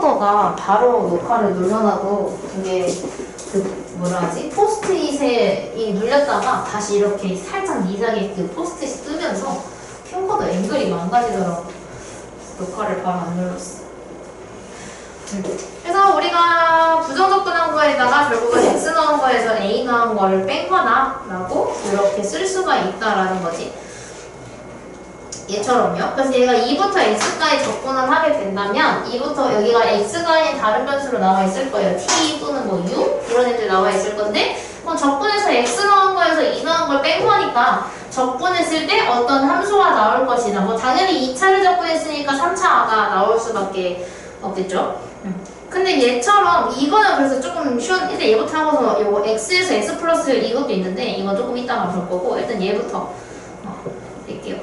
컴퓨터가 바로 녹화를 눌러놔도 그게 뭐라 하지? 포스트잇에 눌렸다가 다시 이렇게 살짝 니작에 그 포스트잇이 뜨면서 캠코더 앵글이 망가지더라고. 녹화를 바로 안 눌렀어. 그래서 우리가 부정접근한 거에다가 결국은 x 넣은 거에서 a 넣은 거를 뺀 거다 라고 이렇게 쓸 수가 있다라는 거지. 얘처럼요. 그래서 얘가 2부터 x까지 접근을 하게 된다면 2부터 여기가 x가 아닌 다른 변수로 나와 있을 거예요. t 또는 뭐 u 이런 애들 나와 있을 건데 그럼 접근해서 x 넣은 거에서 2 넣은 걸 뺀 거니까 접근했을 때 어떤 함수가 나올 것이다. 뭐 당연히 2차를 접근했으니까 3차가 나올 수밖에 없겠죠. 근데 얘처럼 이거는 그래서 조금 쉬운 일단 얘부터 하고서 요거 x에서 x 플러스 이것도 있는데 이건 조금 이따가 볼 거고 일단 얘부터 볼게요.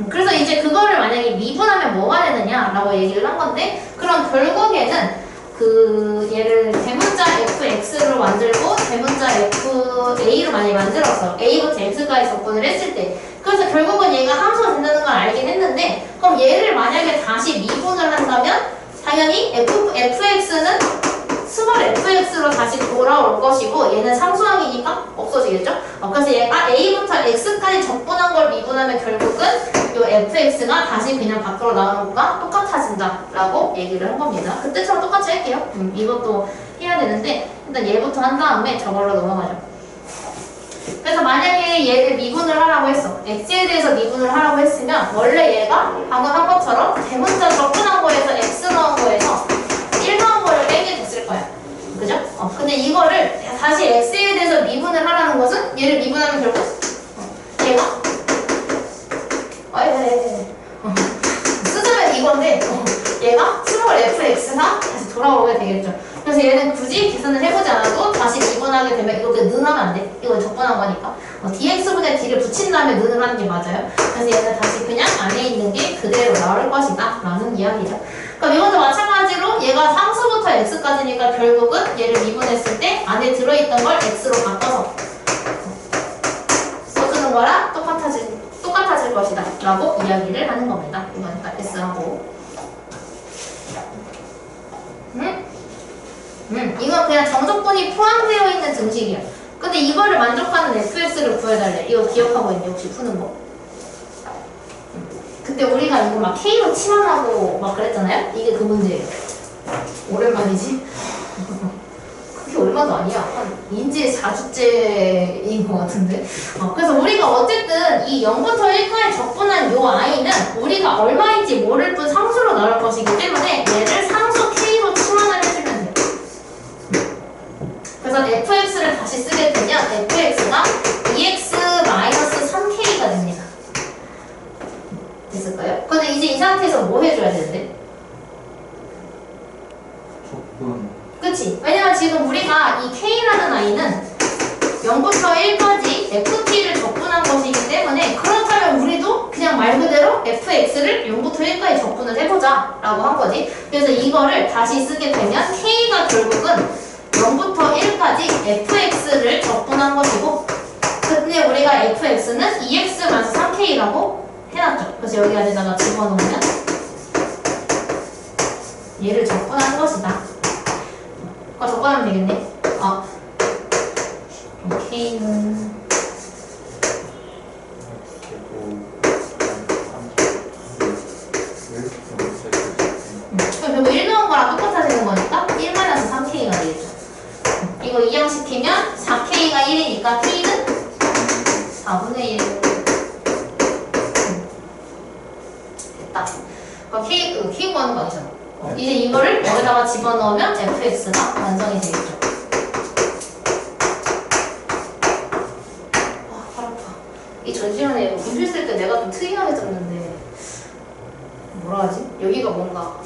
그래서 이제 그거를 만약에 미분하면 뭐가 되느냐라고 얘기를 한 건데 그럼 결국에는 그 얘를 대문자 fx로 만들고 대문자 fa로 많이 만들어서 a부터 x까지 접근을 했을 때 그래서 결국은 얘가 함수가 된다는 걸 알긴 했는데 그럼 얘를 만약에 다시 미분을 한다면 당연히 fx는 스몰 fx로 다시 돌아올 것이고 얘는 상수항이니까 없어지겠죠? 그래서 얘가 a부터 x까지 접근한 걸 미분하면 결국은 이 fx가 다시 그냥 밖으로 나오는 것과 똑같아진다 라고 얘기를 한 겁니다. 그때처럼 똑같이 할게요. 이것도 해야 되는데 일단 얘부터 한 다음에 저걸로 넘어가죠. 그래서 만약에 얘를 미분을 하라고 했어. x에 대해서 미분을 하라고 했으면 원래 얘가 방금 한 것처럼 대문자 접근한 거에서 x 넣은 거에서 1 넣은 거를 빼게 됐을 거야. 그죠? 근데 이거를 다시 x에 대해서 미분을 하라는 것은 얘를 미분하면 결국 얘가 쓰자면 이건데 얘가 스몰 fx가 다시 돌아오게 되겠죠. 그래서 얘는 굳이 계산을 해보지 않아도 다시 미분하게 되면 이거 그냥 는하면 안 돼. 이거 접근한 거니까 dx분의 d를 붙인 다음에 는을 하는 게 맞아요. 그래서 얘는 다시 그냥 안에 있는 게 그대로 나올 것이다 라는 이야기죠. 그럼 이것도 마찬가지로 얘가 상수부터 x까지니까 결국은 얘를 미분했을 때 안에 들어있던 걸 x로 바꿔서 써주는 거랑 똑같아질 것이다 라고 이야기를 하는 겁니다. 이거니까 s하고 이건 그냥 정적분이 포함되어 있는 등식이야. 근데 이거를 만족하는 fx를 구해달래. 이거 기억하고 있니? 혹시 푸는 거? 그때 우리가 이거 막 K로 치환하고 막 그랬잖아요? 이게 그 문제예요. 오랜만이지? 그게 얼마도 아니야. 한 인지 4주째인 것 같은데. 그래서 우리가 어쨌든 이 0부터 1까지 접근한 요 i는 우리가 얼마인지 모를 뿐 상수로 나올 것이기 때문에 얘를 상수 K로 치환을 해주면 돼요. 그래서 fx를 다시 쓰게 되면 fx가 2x-3k가 됩니다. 됐을까요? 근데 이제 이 상태에서 뭐 해줘야 되는데? 접근. 그치? 왜냐면 지금 우리가 이 k라는 i는 0부터 1까지 ft를 접근한 것이기 때문에 그렇다면 우리도 그냥 말 그대로 fx를 0부터 1까지 접근을 해보자 라고 한 거지. 그래서 이거를 다시 쓰게 되면 k가 결국은 0부터 1까지 fx를 접근한 것이고 근데 우리가 fx는 2x-3k라고 해놨죠. 그래서 여기 안에다가 집어넣으면 얘를 접근하는 것이다. 접근하면 되겠네. k는 결국 1 넣은 거랑 똑같아지는 거니까 1-3k가 되겠죠. 이거 이항시키면 4k가 1이니까 k는 4분의 1. 됐다. k 구하는 거 아니잖아. 이제 이거를 여기다가 집어넣으면 fx가 완성이 되겠죠. 팔 아파. 이 전시현에 분필 쓸 때 내가 좀 특이하게 들었는데 뭐라 하지? 여기가 뭔가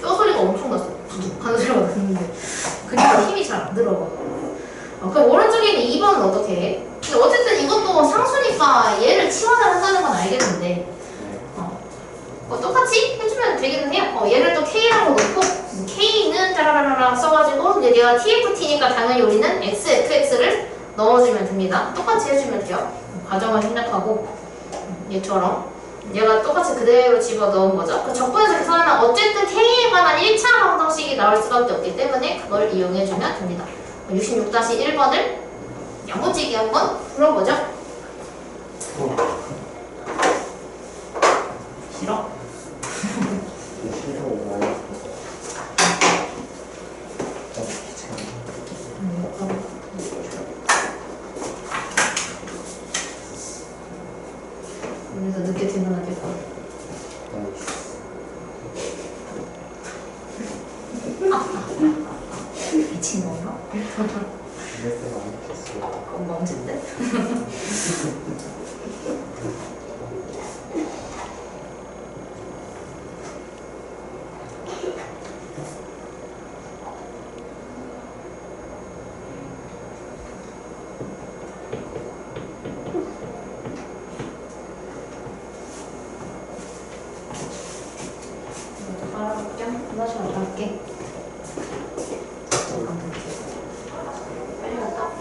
뼈 소리가 엄청 났어. 부둑 하는 소리가 났는데 그니까 힘이 잘 안 들어가. 그럼 오른쪽에 있는 2번은 어떻게 해? 근데 어쨌든 이것도 상수니까 얘를 치환을 한다는 건 알겠는데 똑같이 해주면 되기는 해요. 얘를 또 K라고 놓고 K는 짜라라라 써가지고 이제 얘가 TFT니까 당연히 우리는 XFX를 넣어주면 됩니다. 똑같이 해주면 돼요. 과정을 생략하고 얘처럼 얘가 똑같이 그대로 집어넣은 거죠. 그 적분해서 계산하면 어쨌든 K에 관한 1차 방식이 나올 수밖에 없기 때문에 그걸 이용해주면 됩니다. 66-1번을 야무지게 한번 풀어보죠. 싫어? 그래서 늦게 퇴근하겠다. 미친놈아. 건방진데? 빨아볼게. 하나씩 갈게. 빨리 갔다.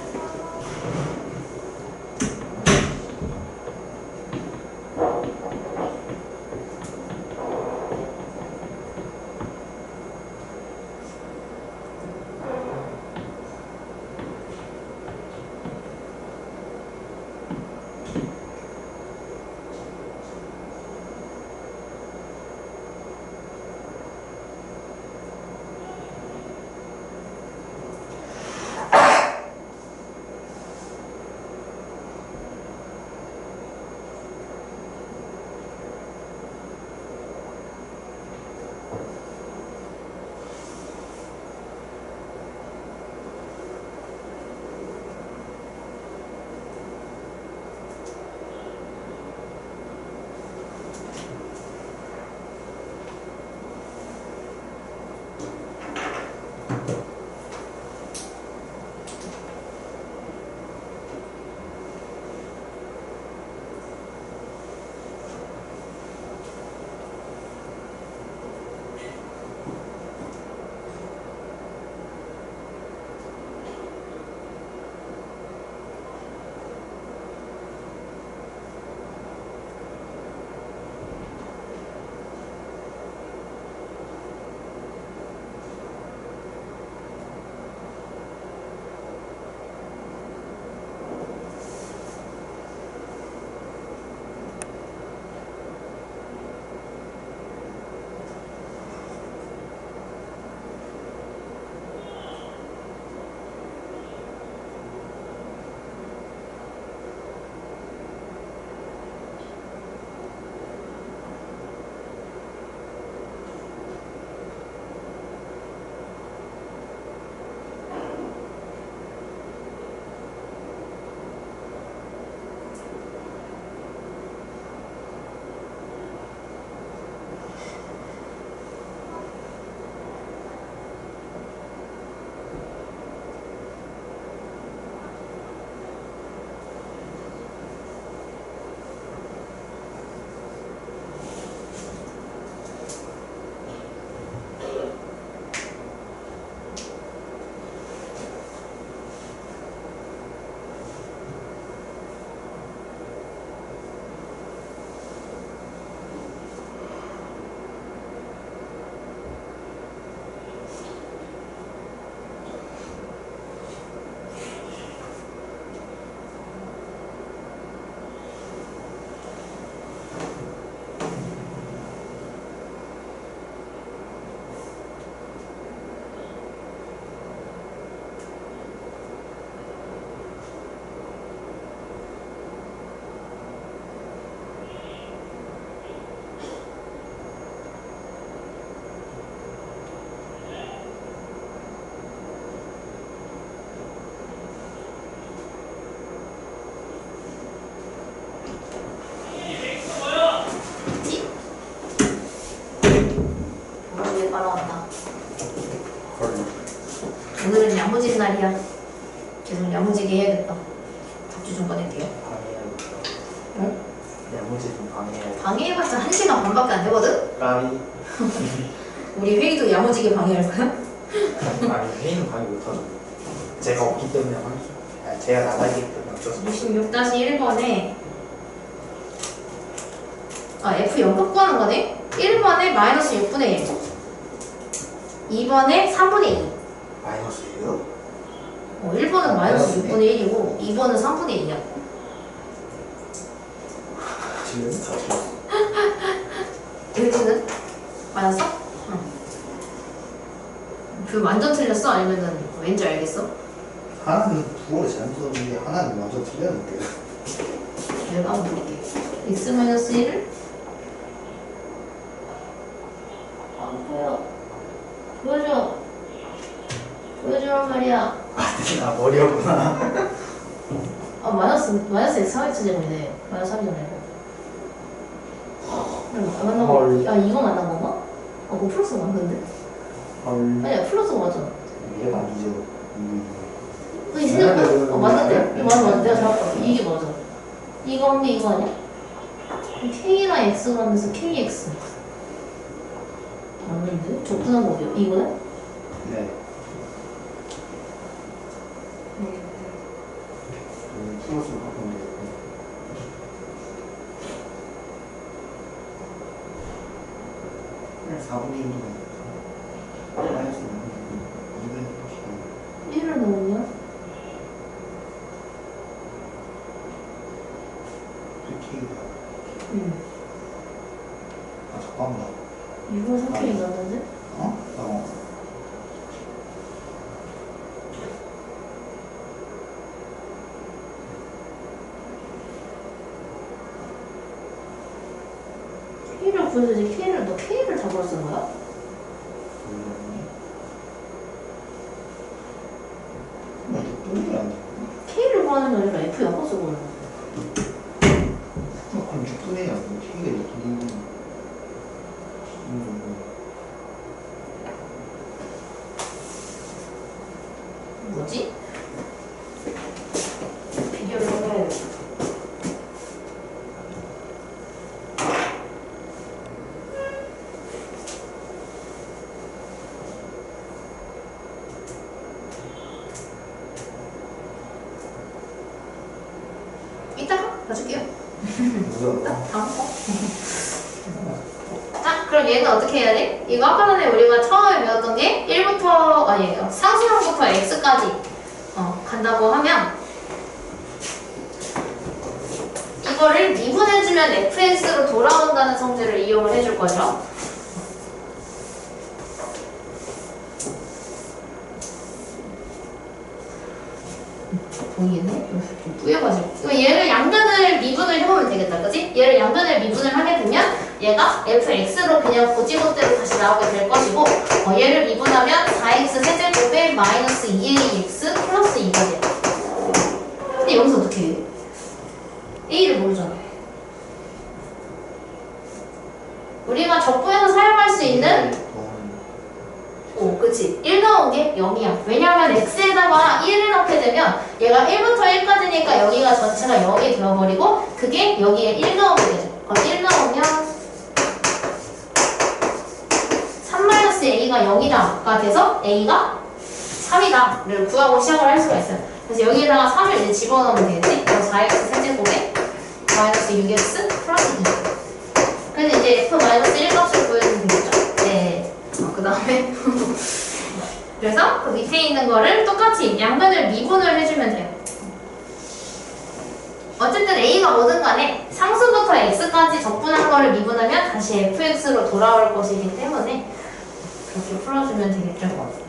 오늘은 야무진 날이야. 계속 야무지게 해야겠다. 밥주 좀 꺼낼게요. 응? 야무지 좀 방해해. 방해해봤자 1시간 반밖에 안 되거든? 까비. 우리 회의도 야무지게 방해할 거야? 아니 회의는 방해 못하죠. 제가 없기 때문에 제가 나가기 때문에 어쩔 수 없어요. 66-1번에 F 연극 구하는 거네? 1번에 마이너스 6분의 1 2번에 3분의 2. 마이너스예요? 1번은 마이너스 6분의 1이고 2번은 3분의 2야. 지금 다 틀렸어. 일지는 맞았어? 응. 그 완전 틀렸어? 아니면은 왠지 알겠어? 하나는 부호를 잘못 썼는데 하나는 완전 틀렸는데. 내가 한번 볼게. x-1을 안 보여. 보여줘. 보여주란 말이야. 아 머리였구나. 마이너스 x 3x 제곱이네. 마이너스 3이잖아. 맞나 봐. 헐. 이거 맞는 건가? 그거 플러스가 맞는데? 헐. 아니야, 플러스가 맞잖아. 얘가 아니죠. 이 생각보다 맞는데? 이거 맞아. 내가 잘했다. 이게 맞아. 이거 한 게 이거 아니야? K랑 X가 하면서 KX. 맞는데? 적분한 거요 이거야? 네. 플러스로 바꾸면 돼요. 그냥 4분의 1이면 마이너스 2분의 1을 넣으면? K가. 응. 아 잠깐만. 6을 3K 넣었는데? 어? K를 구해서 이제 너 K를 잡으러 쓴 거야? 똥이 아니야. K를 구하는 게 아니라 F 엮어서 구하는 거야. 그럼 6분의 1 아니고 K가 6분의 1. 뭐지? 비교를 해봐야 돼. 이따가 봐줄게요. 뭐야? 다음 거. 자, 그럼 얘는 어떻게 해야 돼? 이거 아까 전에 우리가 처음에 배웠던 게 1부터, 아니, 상수항부터 x까지 간다고 하면 이거를 미분해주면 fx로 돌아온다는 성질을 이용을 해줄 거죠. 보이겠네? 좀 뿌여가지고. 그럼 얘를 양변을 미분을 해보면 되겠다, 그치? 얘를 양변을 미분을 하게 되면 얘가 fx로 그냥 고지고대로 다시 나오게 될 것이고, 얘를 미분하면 4x 세제곱에 마이너스 2ax 플러스 2가 돼. 근데 여기서 어떻게 해? a를 모르잖아. 우리가 적분해서 사용할 수 있는 그치. 1 넣은 게 0이야. 왜냐면 x에다가 1을 넣게 되면 얘가 1부터 1까지니까 여기가 전체가 0이 되어버리고 그게 여기에 1 넣으면 되죠. 그럼 1 넣으면 3-a가 0이다가 돼서 a가 3이다를 구하고 시작을 할 수가 있어요. 그래서 여기에다가 3을 이제 집어넣으면 되겠지? 그럼 4x 세제곱에 마이너스 6x 플러스 2. 그래서 이제 f-1 값을 구해주면 되겠죠? 네. 그 다음에 그래서 그 밑에 있는 거를 똑같이 양변을 미분을 해주면 돼요. 어쨌든 a가 뭐든 간에 상수부터 x까지 적분한 거를 미분하면 다시 fx로 돌아올 것이기 때문에 그렇게 풀어주면 되겠죠.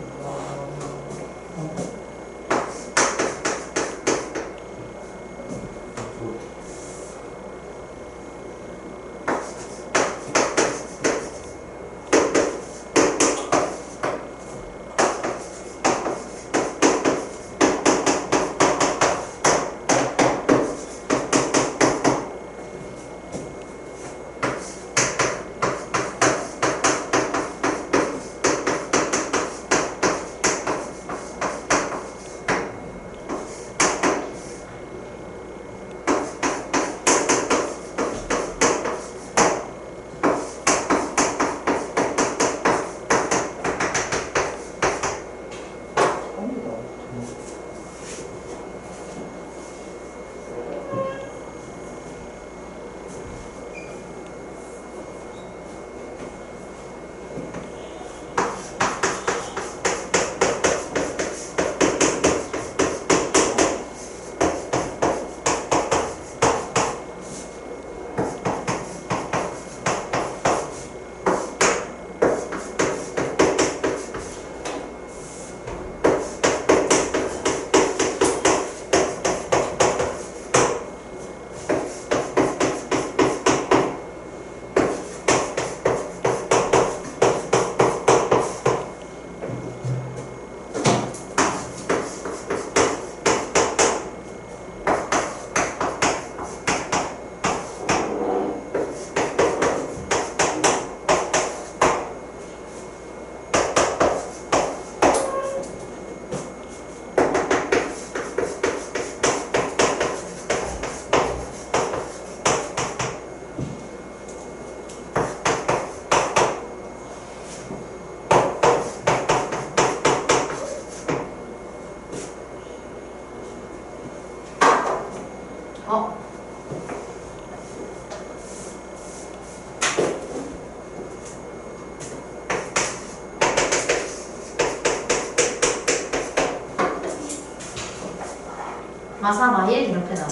마사 마일 이렇게 나와.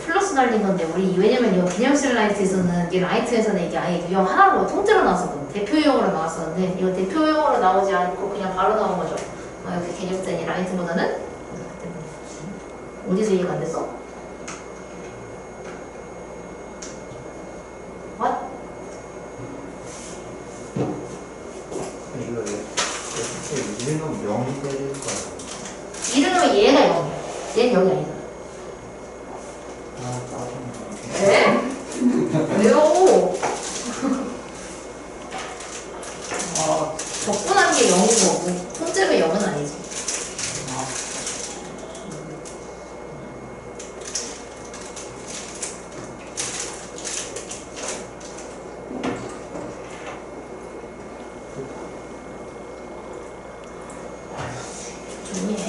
플러스 달린 건데 우리 왜냐면 이거 기념실 라이트에서는 이 라이트에서는 이게 아예 유형 하나로 통째로 나왔었거든. 대표용으로 나왔었는데 이거 대표용으로 나오지 않고 그냥 바로 나온 거죠. 이렇게 개념된 이 라이트보다는 어디서 이해가 안 됐어? What? 이거 이름은 0이 되는 거야. 이름은 얘가 0이야. 얘는 0이 아니다. 아, 짜증나. 네? 왜요? 적분한 게 0인 거고 통째로 0은 아니지. 조용히 해.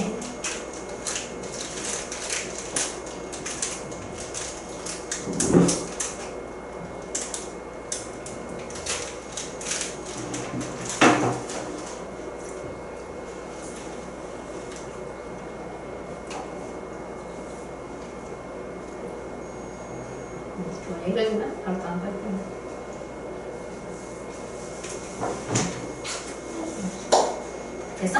읽으면 바로 다음 할 거야. 됐어?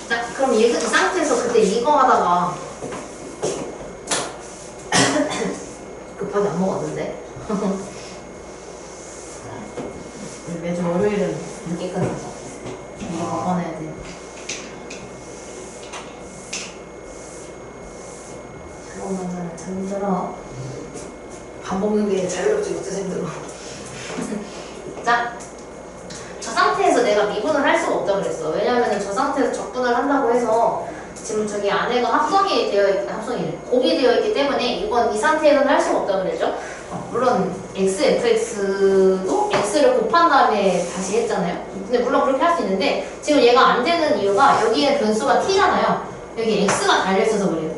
자, 그럼 이 상태에서 그때 이거 하다가 급하게 안 먹었는데 매주 월요일은 늦게 끝나서 이거 꺼내야 돼. 새로운 남자는 참 힘들어. 밥 먹는 게 자유롭지 못해서 힘들어. 자, 저 상태에서 내가 미분을 할 수가 없다고 그랬어. 왜냐면은 저 상태에서 적분을 한다고 해서 지금 저기 안에가 합성이 되어 있기, 곱이 되어 있기 때문에 이건 이 상태에서는 할 수가 없다고 그랬죠. 물론 x, fx도 x를 곱한 다음에 다시 했잖아요. 근데 물론 그렇게 할 수 있는데 지금 얘가 안 되는 이유가 여기에 변수가 t잖아요. 여기 x가 달려있어서 그래요.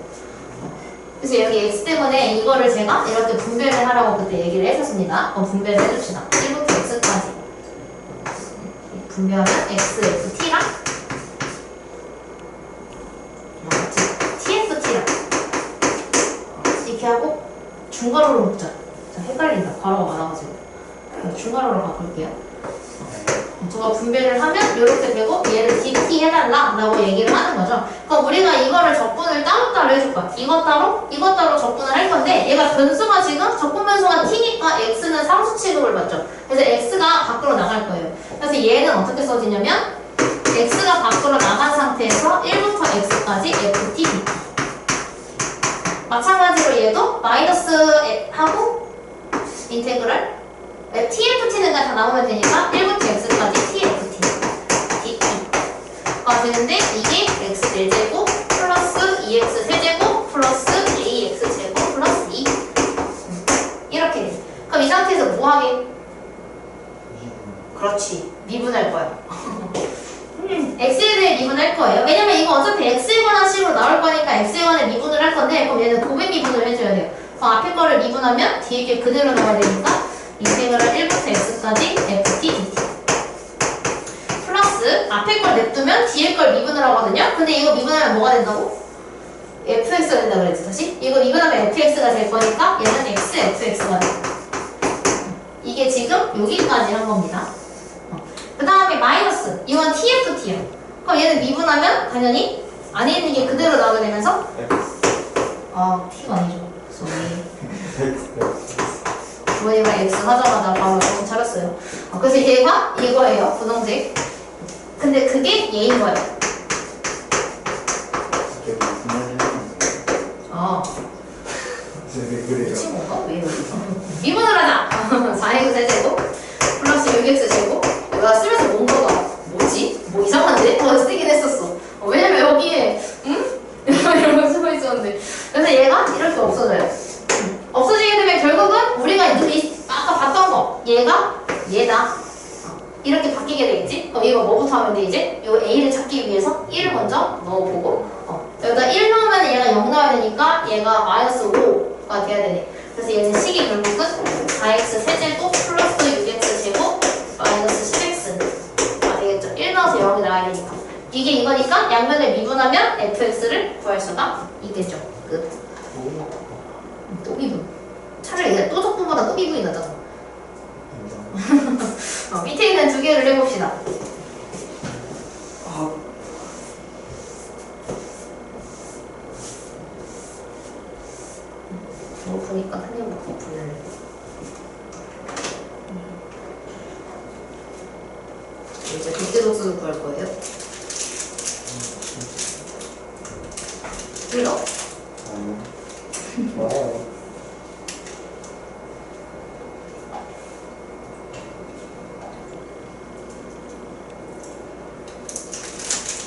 그래서 여기 x 때문에 이거를 제가 이렇게 분배를 하라고 그때 얘기를 했었습니다. 그럼 분배를 해줍시다. 1부터 x까지 분배하면 x, f, t랑 tft랑 이렇게 하고 중괄호로 묶자. 자, 헷갈린다. 괄호가 많아가지고 중괄호로 바꿀게요. 저거 분배를 하면 이렇게 되고 얘를 dt 해달라 라고 얘기를 하는 거죠. 그럼 우리가 이거를 적분을 따로따로 해줄 거야. 이것 따로 적분을 할 건데 얘가 변수가 지금 적분 변수가 t니까 x는 상수 취급을 받죠. 그래서 x가 밖으로 나갈 거예요. 그래서 얘는 어떻게 써지냐면 x가 밖으로 나간 상태에서 1부터 x까지 ft dt. 마찬가지로 얘도 마이너스 하고 인테그랄 tft는 다 나오면 되니까 1부터 x까지 tft dt가 되는데 이게 x 4제곱 플러스 2x 세제곱 플러스 ax 제곱 플러스 2 이렇게 돼. 그럼 이 상태에서 뭐 하게? 그렇지, 미분할 거야. x에 대해 미분할 거예요. 왜냐면 이거 어차피 x에 관한 식으로 나올 거니까 x에 관해 미분을 할 건데 그럼 얘는 곱의 미분을 해줘야 돼요. 그럼 앞에 거를 미분하면 뒤에 게 그대로 나와야 되니까 인테그랄 1부터 x까지 ft dt 플러스 앞에 걸 냅두면 뒤에 걸 미분을 하거든요. 근데 이거 미분하면 뭐가 된다고? fx가 된다고 그랬지. 다시 이거 미분하면 fx가 될 거니까 얘는 x, fx가 돼. 이게 지금 여기까지 한 겁니다. 그 다음에 마이너스 이건 tft야. 그럼 얘는 미분하면 당연히 안에 있는 게 그대로 나오게 되면서 t가 아니죠. 부모님과 x 하자마자 바로 정신 차렸어요. 그래서 얘가 이거예요. 분홍색. 근데 그게 얘인 거예요. 미친 건가? 왜 이러지? 미분을 하자! 4x 세제곱 플러스 6x 제곱. 내가 쓰면서 뭔가가 뭐지? 뭐 이상한데? 쓰긴 했었어. 왜냐면 여기에 이런 쓰고 있었는데. 그래서 얘가 이렇게 없어져요. 없어지게 되면 결국은 우리가 아까 봤던 거 얘다 이렇게 바뀌게 되겠지? 그럼 이거 뭐부터 하면 돼 이제? 요 a를 찾기 위해서 1을 먼저 넣어보고 여기다 1 넣으면 얘가 0 나와야 되니까 얘가 마이너스 5가 돼야 되네. 그래서 얘는 식이 결국은 4x 세제곱 플러스 6x 제곱 마이너스 10x가 되겠죠. 1 넣어서 0이 나와야 되니까. 거니까 양면을 미분하면 fx를 구할 수가 있겠죠. 끝. 또 미분. 차라리 얘가 또 적분보다 또 미분이 낫잖아. 밑에 있는 두 개를 해봅시다. 보니까 한입 먹고 불래. 이제 빅데독스도 구할 거예요. 틀려? 와우.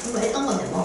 한번 했던 건데 뭐.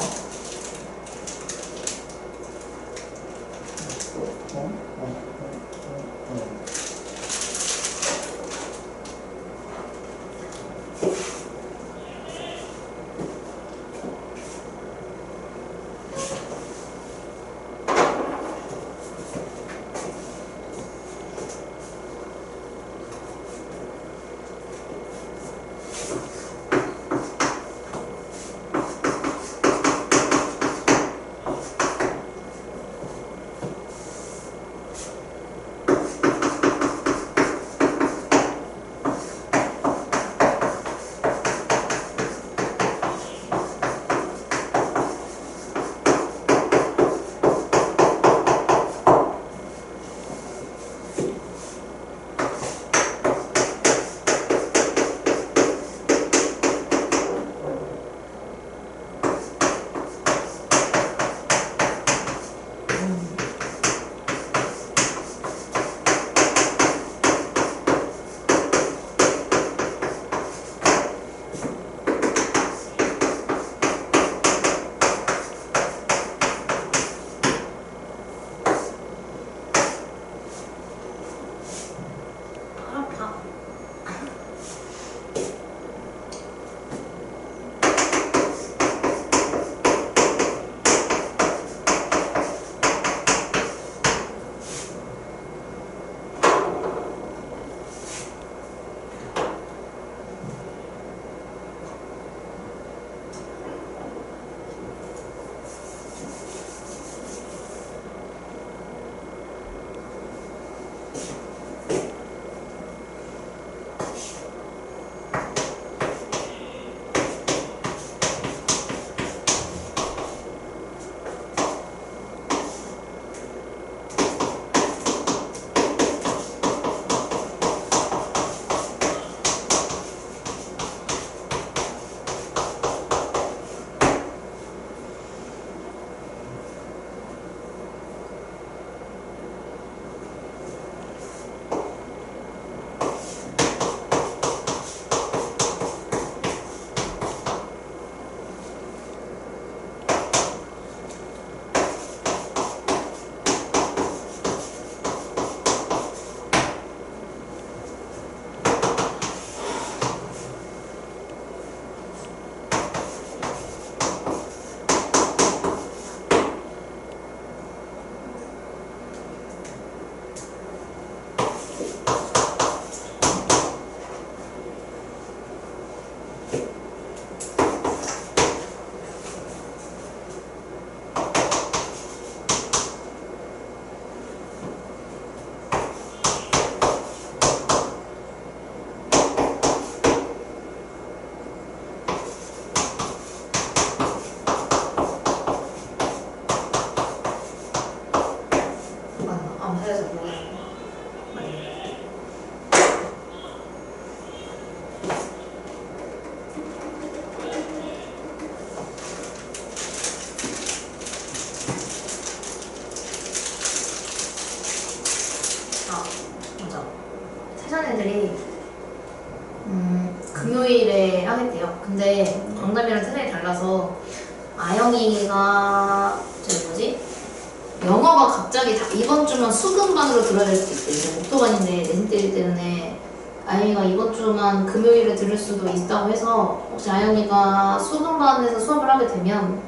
애들이 금요일에 하겠대요. 근데 광남이랑 세상이 달라서 아영이가 저기 뭐지? 영어가 갑자기 이번 주만 수금반으로 들어야 될 수도 있대. 이제 목토반인데 내신 때이기 때문에 아영이가 이번 주만 금요일에 들을 수도 있다고 해서 혹시 아영이가 수금반에서 수업을 하게 되면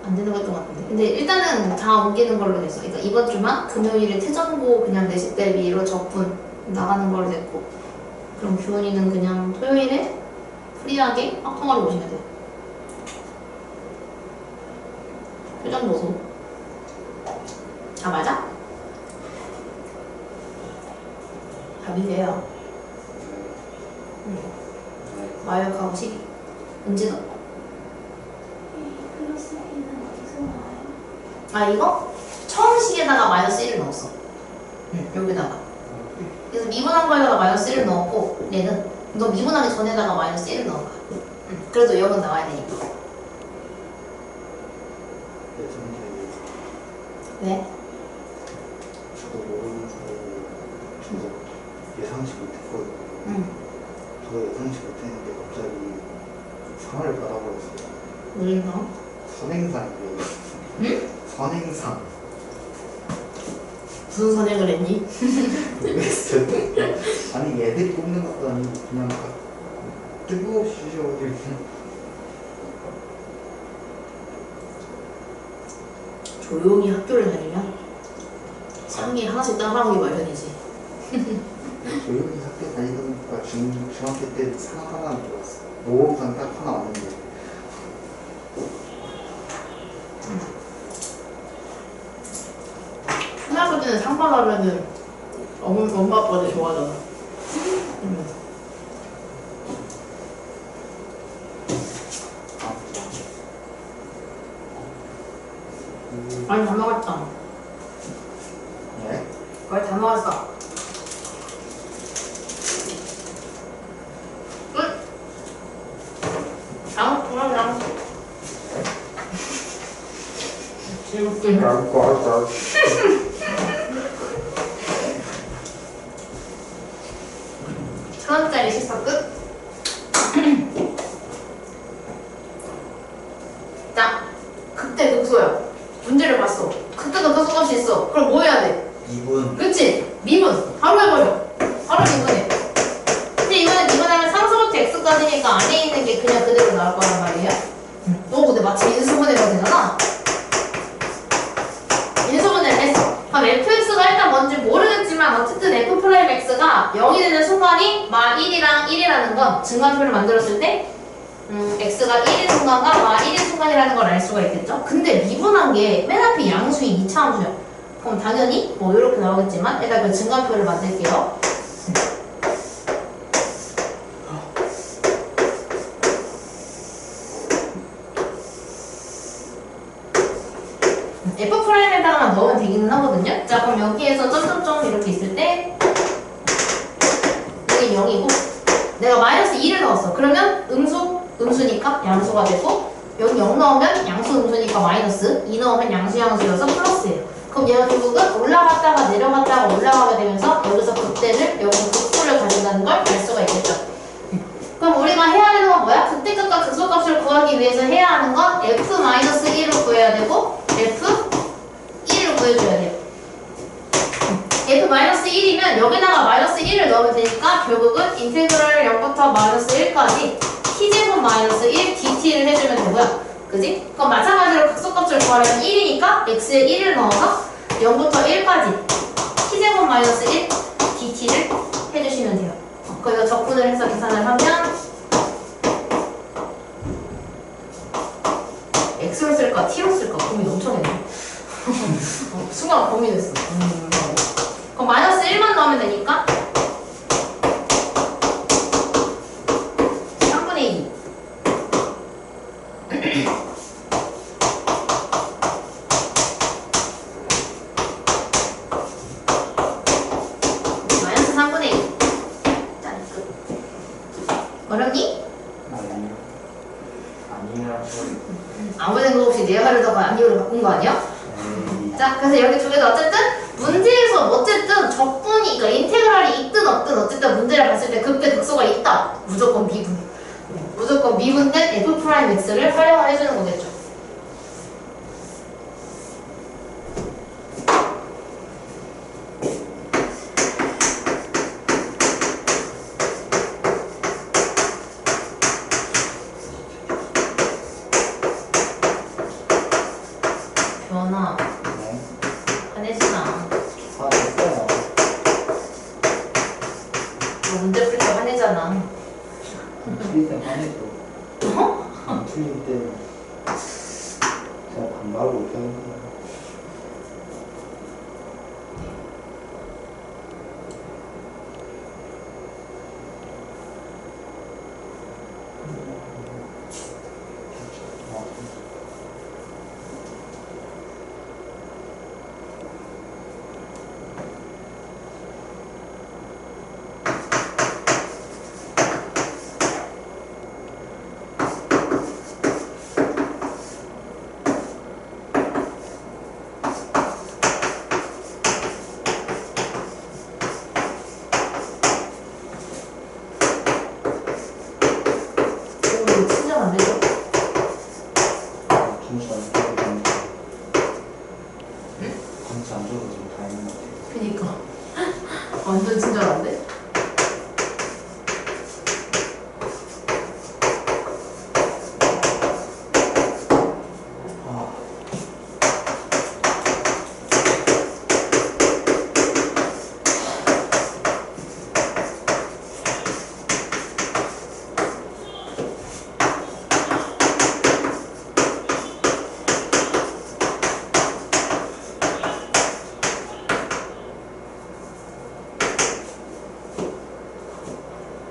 안 되는 것도 같은데. 근데 일단은 다 옮기는 걸로 됐어. 그러니까 이번 주만 금요일에 태전고 그냥 내신 대비로 적분 나가는 걸로 됐고, 그럼 규원이는 그냥 토요일에 클리어하게 확통화로 보시면 돼요. 표정 보소. 아 맞아? 답이래요. 마역하고 12. 은지도? 플러스 1은 어디서 나와요? 아 이거? 처음 식에다가 마이너스 1을 넣었어. 여기다가. 그래서 미분한 거에다가 마이너스 1을 넣었고 얘는 이거 미분하기 전에다가 마이너스 1을 넣은 거야. 그래도 0은 나와야 되니까. 왜? 저도 모르는 저도 예상치 못했거든요. 저도 예상치 못했는데 갑자기 상을 받아버렸어요. 뭘로? 선행상이래요. 응? 선행상. 무슨 선행을 했니? 모르겠어요. 아니 애들이 뽑는 것도 아니고 그냥 뜬금없이 주셔가지고. 조용히 학교를 다니면 상이 하나씩 따라오기 마련이지. 조용히 학교 다니다 보니까 중학교 때 상 하나 들어왔어. 모범상 딱 하나 왔는데. 초등학교 때는 상 받으면은 엄마 아빠들 좋아하잖아. 아니 다 먹었잖아. 네? 거의 다 먹었어. 응? 그럼 지울게. 알고. 1,000원짜리 식사 끝. 자, 그때 극소야. 문제를 봤어. 그때도 극소값이 있어. 그럼 뭐 해야 돼? 2분. 그치? 미분. 바로 해버려. 바로 미분해. 근데 이거는 미분하면 상수부터 x까지니까 안에 있는 게 그냥 그대로 나올 거란 말이야. 너 근데 마치 인수분해가 되잖아. 인수분해를 했어. 그럼 fx가 일단 뭔지 모르겠지만 어쨌든 f'x가 0이 되는 순간이 마 1이랑 1이라는 건 증간표를 만들었을 때 x가 1인 순간과 마 1인 순간이라는 걸 알 수가 있겠죠? 근데 미분한 게 맨 앞에 양수이 2차 함수야. 그럼 당연히 뭐 이렇게 나오겠지만 일단 그 증간표를 만들게요. F'에다가만 넣으면 되기는 하거든요. 자 그럼 여기에서 점점점 이렇게 있을 때 여기 0이고 내가 마이너스 2를 넣었어. 그러면 음수니까 양수가 되고 여기 0 넣으면 양수 음수니까 마이너스 2 넣으면 양수 양수여서 플러스예요. 그럼 얘가 결국은 올라갔다가 내려갔다가 올라가게 되면서 여기서 극대를 여기서 극소를 가진다는 걸 알 수가 있겠죠. 그럼 우리가 해야 되는 건 뭐야? 극대값과 극소값을 구하기 위해서 해야 하는 건 f-1을 구해야 되고 f1을 구해줘야 돼요. f-1이면 여기다가 마이너스 1을 넣으면 되니까 결국은 인테그럴 0부터 마이너스 1까지 t제곱 마이너스 1 dt를 해주면 되고요. 그지? 그럼 마찬가지로 극소값을 구하려면 1이니까 x에 1을 넣어서 0부터 1까지 t제곱 마이너스 1 dt를 해주시면 돼요. 거기서 적분을 해서 계산을 하면 x로 쓸까 t로 쓸까 고민 엄청 했네. 순간 고민했어. 그럼 마이너스 1만 넣으면 되니까 3분의 2 마이너스 3분의 2 짠, 끝. 어렵니? 아니야. 아무 생각 없이 내가 하려다가 아니오를 바꾼 거 아니야? 자, 그래서 여기 두 개도 어쨌든 문제에서 어쨌든 적분이 그러니까 인테그랄이 있든 없든 어쨌든 문제를 봤을 때 극대 극소가 있다. 무조건 미분. 무조건 미분된 f'x를 활용을 해주는 거겠죠. 변화. 네. 화내지 마. 사왔어요. 너 문제 풀 때 화내잖아. 틀릴 때 화내죠. 안 틀릴 때 제가 반박을 못하겠네요. 이거 진짜 안 되죠? 점수 안 줘도 되는데. 점수 안 줘도 좀 다행인 것 같아요. 그니까 완전 친절한데? 아,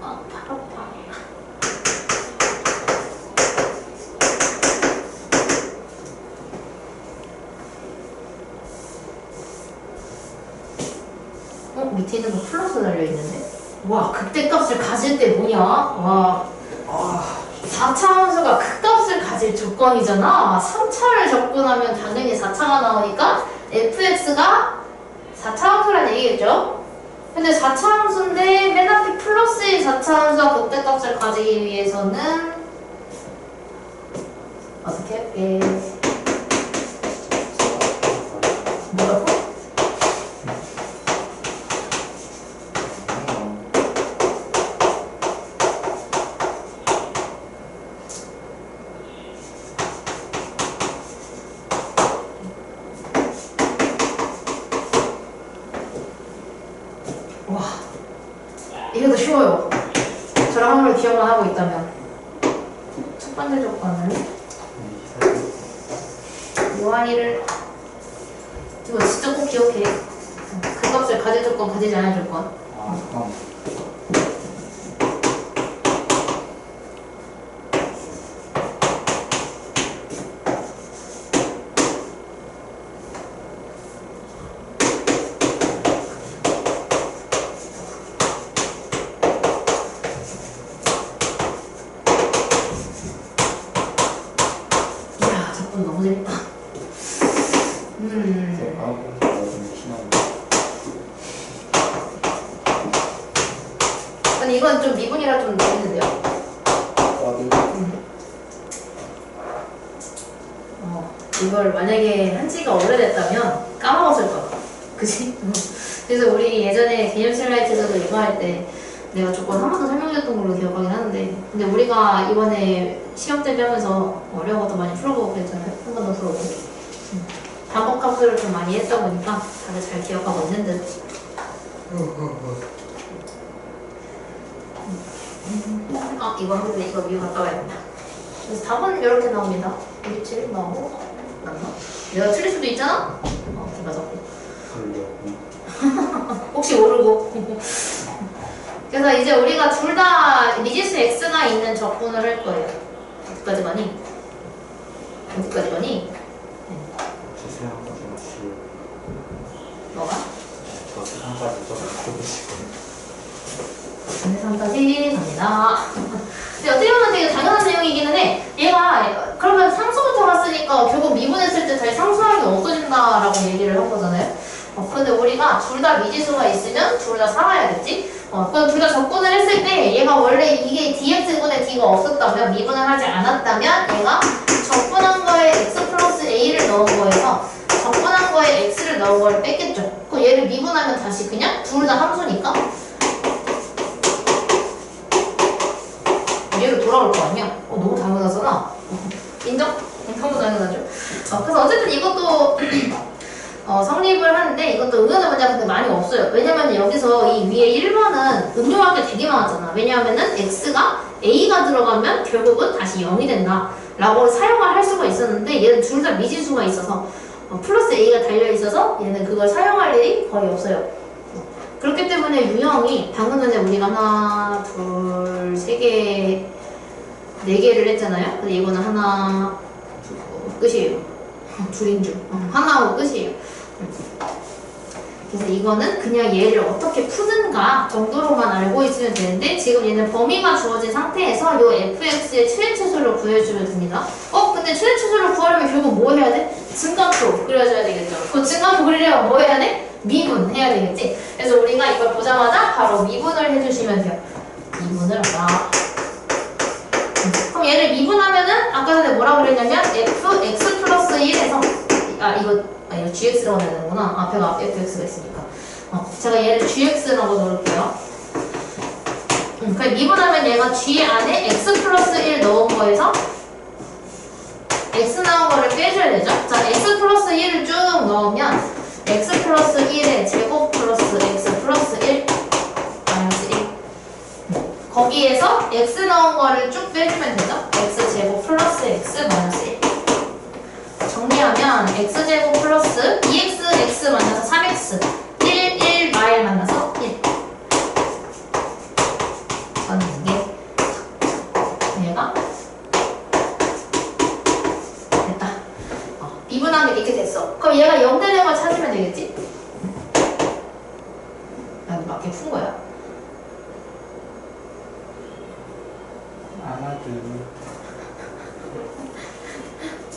아, 팔 아파. 밑에 있는 거 플러스 달려있는데? 와, 극대값을 가질 때 뭐냐? 와, 4차함수가 극값을 가질 조건이잖아. 3차를 접근하면 당연히 4차가 나오니까 fx가 4차함수란 얘기겠죠? 근데 4차함수인데 맨 앞에 플러스의 4차함수가 극대값을 가지기 위해서는 어떻게 할게? 뭐라고? 와, 이것도 쉬워요. 저랑 한번 기억만 하고 있다면. 첫 번째 조건은 요한이를 이거 진짜 꼭 기억해. 그 값을 가질 조건, 가지지 않을 조건. 이야, 조건 너무 재밌다. 하고 좀 친한데. 아니 이건 좀 미분이라 좀 재밌는데요. 이걸 만약에 한 지가 오래됐다면 까먹었을 거야. 그치? 그래서 우리 예전에 개념 슬라이드에서도 이거 할 때 내가 조건 한 번 더 설명드렸던 걸로 기억하긴 하는데, 근데 우리가 이번에 시험 대비하면서 어려운 것도 많이 풀어보고 그랬잖아요. 한 번 더 풀어보고. 반복 함수를 좀 많이 했다 보니까 다들 잘 기억하고 있는 듯. 이거 한데 이거 미국 갔다 와야겠다. 그래서 답은 이렇게 나옵니다. 27 나오고, 맞나? 내가 틀릴 수도 있잖아? 맞았고. 혹시 모르고. 그래서 이제 우리가 둘 다 미지수 x가 있는 적분을 할 거예요. 어디까지 가니? 어디까지 가니? 제 세상까지 같이 뭐가? 저 세상까지 좀 해보시고. 세상까지 갑니다. 근데 어떻게 보면 되게 당연한 내용이기는 해. 얘가 그러면 상수부터 갔으니까 결국 미분했을 때 다시 상수하는 게 없어진다라고 얘기를 한 거잖아요. 근데 우리가 둘 다 미지수가 있으면 둘 다 살아야겠지? 그럼 둘 다 접근을 했을 때 얘가 원래 이게 dx분의 d가 없었다면, 미분을 하지 않았다면 얘가 접근한 거에 x 플러스 a를 넣은 거에서 접근한 거에 x를 넣은 걸 뺐겠죠. 그럼 얘를 미분하면 다시 그냥 둘 다 함수니까 얘로 돌아올 거 아니야? 너무 당연하잖아. 인정? 너무 당연하죠? 그래서 어쨌든 이것도 성립을 하는데, 이것도 의견의 문제가 근데 많이 없어요. 왜냐면 여기서 이 위에 1번은 응용할 게 되게 많았잖아. 왜냐하면은 x가 a가 들어가면 결국은 다시 0이 된다 라고 사용을 할 수가 있었는데 얘는 둘 다 미지수가 있어서 플러스 a가 달려있어서 얘는 그걸 사용할 일이 거의 없어요. 그렇기 때문에 유형이 방금 전에 우리가 하나, 둘, 세 개, 네 개를 했잖아요. 근데 이거는 하나, 끝이에요. 둘인 줄. 하나하고 끝이에요. 그래서 이거는 그냥 얘를 어떻게 푸는가 정도로만 알고 있으면 되는데 지금 얘는 범위가 주어진 상태에서 요 fx의 최대 최소를 구해주면 됩니다. 근데 최대 최소를 구하려면 결국 뭐 해야 돼? 증가표 그려줘야 되겠죠. 그 증가표 그리려면 뭐 해야 돼? 미분 해야 되겠지. 그래서 우리가 이걸 보자마자 바로 미분을 해주시면 돼요. 미분을 하자. 그럼 얘를 미분하면은 아까 전에 뭐라고 그랬냐면 fx 플러스 1에서 이거 gx라고 해야 되는구나. 앞에가 fx가 있으니까. 제가 얘를 gx라고 넣을게요. 그럼 미분하면 얘가 g 안에 x 플러스 1 넣은 거에서 x 나온 거를 빼줘야 되죠. 자, x 플러스 1을 쭉 넣으면 x 플러스 1의 제곱 플러스 x 플러스 1 마이너스 1 거기에서 x 나온 거를 쭉 빼주면 되죠. x 제곱 플러스 x 마이너스 1 정리하면 x제곱 플러스 2x x 만나서 3x 1 마일 만나서 1 저는 이게 얘가 됐다. 미분하면 이렇게 됐어. 그럼 얘가 0 되는 걸 찾으면 되겠지? 난 맞게 푼 거야. 아마도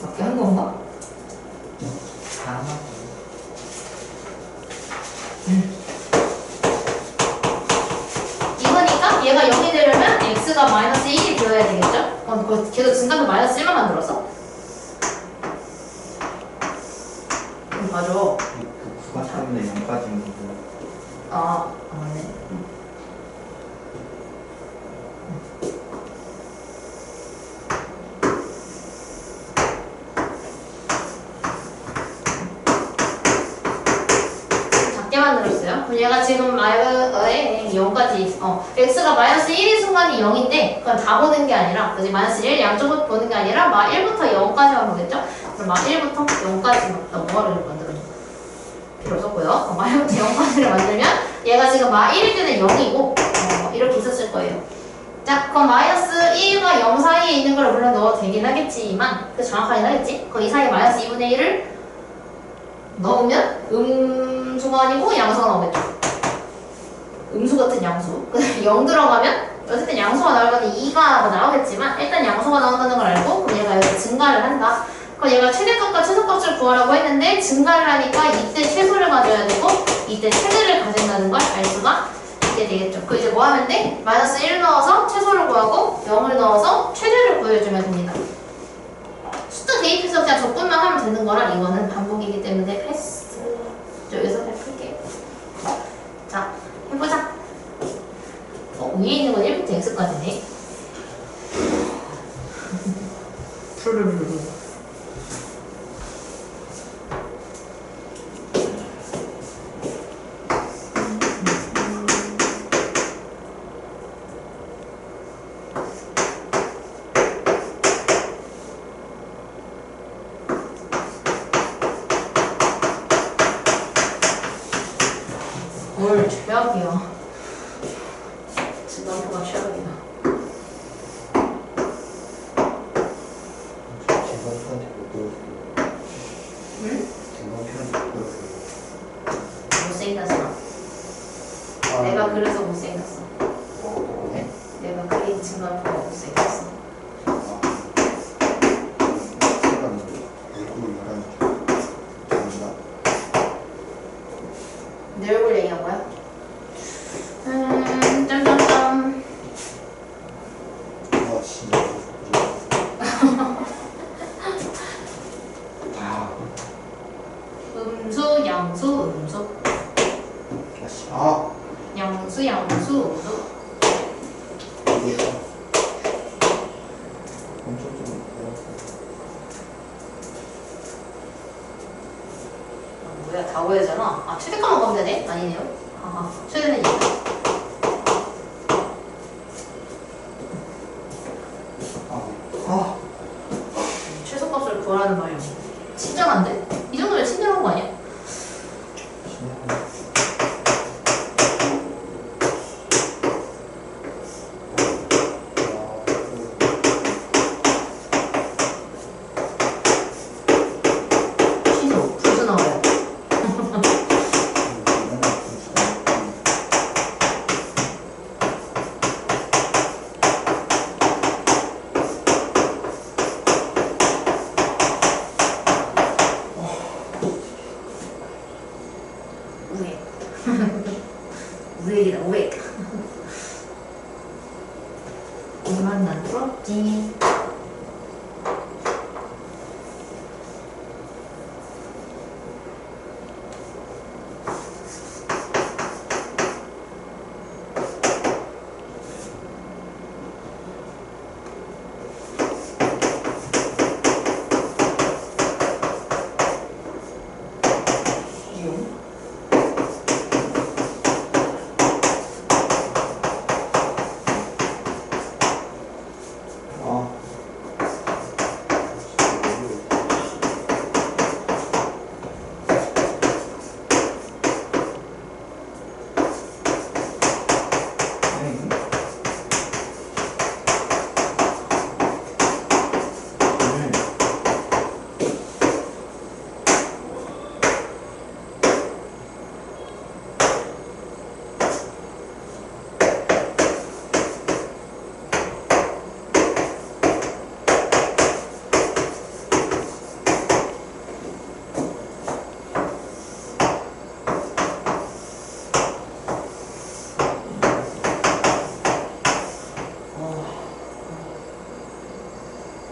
맞게 한 건가? 아마도 이거니까 얘가 0이 되려면 x가 마이너스 1이 되어야 되겠죠? 그거 계속 증가표 마이너스 1만 만들었어? 맞아. 그 구가 때문에 0까지 온 거고. 맞네. 작게 만들었어요. 그럼 얘가 지금 0까지 x가 마이너스 1인 순간이 0인데 그건 다 보는 게 아니라 그지 마이너스 1 양쪽을 보는 게 아니라 막 1부터 0까지만 보겠죠? 그럼 막 1부터 0까지 뭐를 만들어줘? 필요 없었고요. 막 1부터 0까지를 만들면 얘가 지금 막 1일 때는 0이고 이렇게 있었을 거예요. 자, 그럼 마이너스 1과 0 사이에 있는 걸 물론 넣어도 되긴 하겠지만 그 정확하긴 하겠지? 이 사이에 마이너스 2분의 1을 넣으면 음수가 아니고 양수가 나오겠죠. 음수 같은 양수. 0 들어가면 어쨌든 양수가 나올 건데 2가 나오겠지만 일단 양수가 나온다는 걸 알고 그럼 얘가 여기서 증가를 한다. 그럼 얘가 최대값과 최소값을 구하라고 했는데 증가를 하니까 이때 최소를 가져야 되고 이때 최대를 가진다는 걸 알 수가 있게 되겠죠. 그 이제 뭐 하면 돼? 마이너스 1 넣어서 최소를 구하고 0을 넣어서 최대를 구해주면 됩니다. 숫자 대입해서 그냥 적분만 하면 되는 거라 이거는 반복이기 때문에 패스. 여기서 그냥 풀게요. 자, 해보자. 위에 있는 건 1부터 x까지네. 푸르르르. 뭘 최악이야. 진단표가 최악이야. 재범편한테 못 들었어요. 응? 재범편한테 못 들었어요. 못생겼어. 내가 그래서 못생겼어. 네? 내가 그린 진단표가 못생겼어. 제가 얼굴 말하는 줄 내 얼굴 얘기한 거야? 짬짬짬. 와 진짜 음수, 양수, 음수. 아 양수, 양수, 음수. 이게 엄청 좀 뭐야, 다 보여잖아. 최대값만 가면 되네? 아니네요. 최대는 2. 되겠지. 아.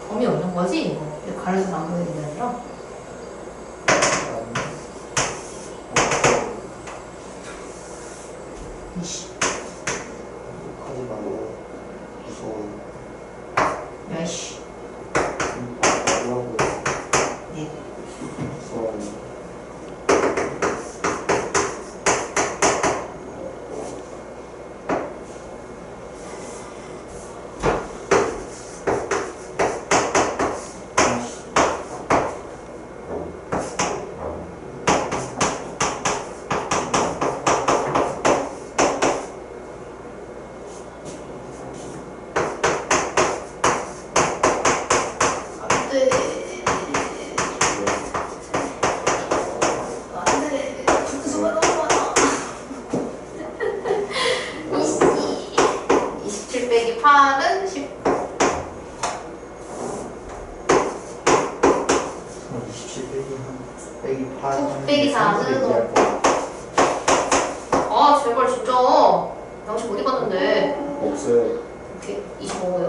범위 없는 거지? 뭐. 가려서 안 보이는 게 아니라. 이씨. 하지 말고 무서워. 야이씨. 뭐라고 네. 무서워. 안 돼. 안 돼. 분수가 너무 많아. 27 빼기 8은 10. 27 빼기 8 빼기 4는 아 제발 진짜 양식 어디 갔는데. 없어요. 오케이 25예요.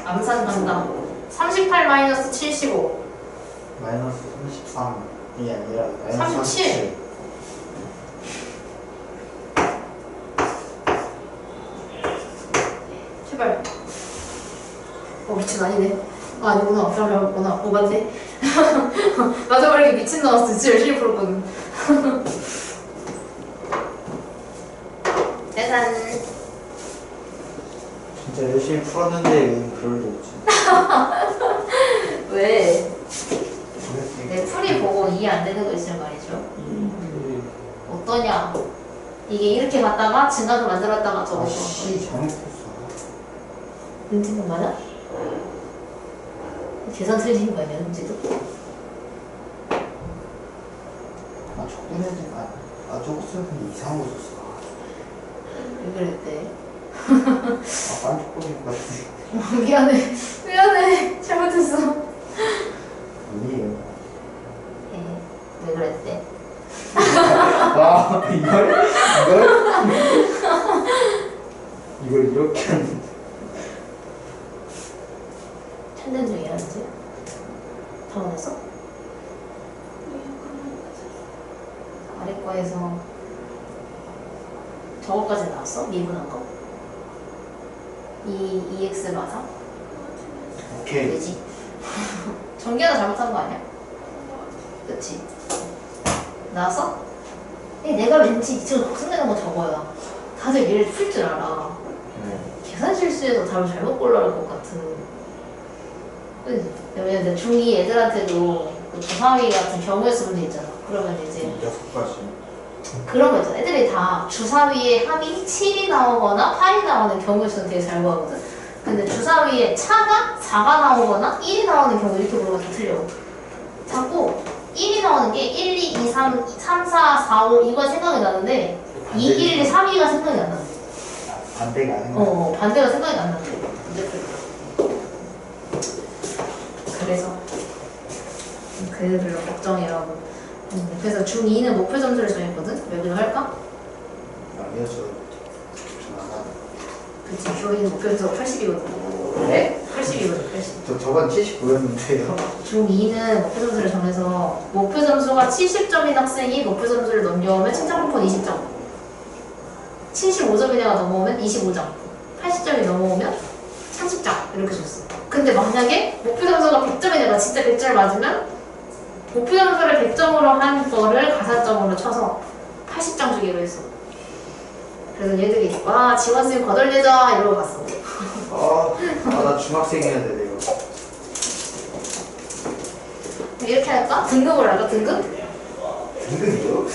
암산 간다. 38 마이너스 75. 마이너스 33이 아니라 마이너스 37. 제발. 미친 아니네. 아 아니구나. 잘못했구나. 맞네. 나도 이렇게 미친 나왔어. 진짜 열심히 풀었거든. 대단. 진짜 열심히 풀었는데 왜 그럴 리 없지? 왜? 내 풀이 보고 이해 안 되는 거 있으면 말이죠. 어떠냐? 이게 이렇게 갔다가 증가도 만들었다가 저거. 아씨 잘못했어. 은진은 맞아? 계산 틀린 거 아니야, 은지도? 아 적분 해야 돼. 아 저거 쓰면 이상한 거 썼어. 왜 그랬대? 아 빤쪽거릴 것 같은데. 미안해. 미안해. 잘못했어. 아니에요. 예, 왜 그랬대? 아 이걸 이렇게 하는데. 천년 중이야, 은지? 다 원했어? 아래 거에서 저거까지 나왔어? 미분한 거? 이 EX 맞아? 오케이. 되지? 전개가 잘못한 거 아니야? 그치? 나왔어? 내가 왠지 지금 걱정되는 거 저거야. 다들 얘를 풀 줄 알아. 계산 실수해서 답을 잘못 골라올 것 같은. 그치? 왜냐면 중2 애들한테도 그 주3위 같은 경우의 문제 있잖아. 그러면 이제 6가지. 그런 거 있잖아. 애들이 다 주4위에 합이 7이 나오거나 8이 나오는 경우의 수는 되게 잘 구하거든. 근데 주4위에 차가 4가 나오거나 1이 나오는 경우 이렇게 물어보면 다 틀려. 자꾸 1이 나오는 게 1, 2, 2, 3, 3, 4, 4, 5 이거 생각이 나는데 2, 1, 2, 3, 2가 생각이 안 나는데. 반대가 아니야. 반대가 생각이 안 나는데. 그래서 그들로 걱정이라고. 그래서 중2는 목표 점수를 정했거든? 여기로 할까? 아니요 저 나가. 그치, 중2는 목표 점수가 80이거든. 네? 80이거든, 80. 저 저번 79였는데요. 중2는 목표 점수를 정해서 목표 점수가 70점인 학생이 목표 점수를 넘겨오면 칭찬 쿠폰 20점, 75점인 애가 넘어오면 25점, 80점이 넘어오면 30점 이렇게 줬어. 근데 만약에 목표 점수가 100점인 애가 진짜 100점을 맞으면 목표 점수를 100점으로 한 거를 가산점으로 쳐서 80점 주기로 했어. 그래서 얘들이 와 지원쌤 거덜내자 이러고 갔어. 나 중학생 해야 돼 내가. 이렇게 할까? 등급을 할까? 등급? 등급이요?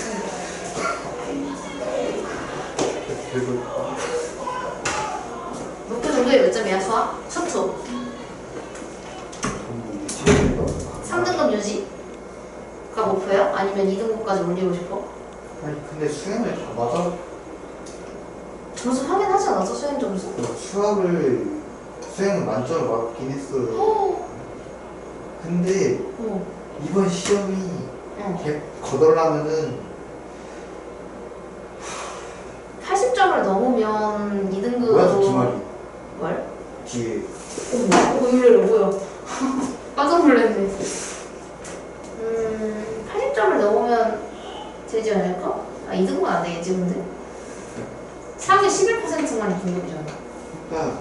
그리고 목표 점수에 몇 점이야? 수학? 수투 3등급 유지가 목표야? 아니면 2등급까지 올리고 싶어? 아니 근데 수행을 다 맞아. 점수 확인하지 않았어? 수행 점수? 수행은 만점을 맞긴 했어요. 근데 이번 시험이 응. 거덜나면은 80점을 넘으면 뭐야 저 2등급으로 기말이 뭘? 뒤에 이래 뭐야? 깜짝 놀랐네. 80점을 넘으면 되지 않을까? 2등급은 안 되겠지 근데? 3의 11%만 2등급이잖아. 그러니까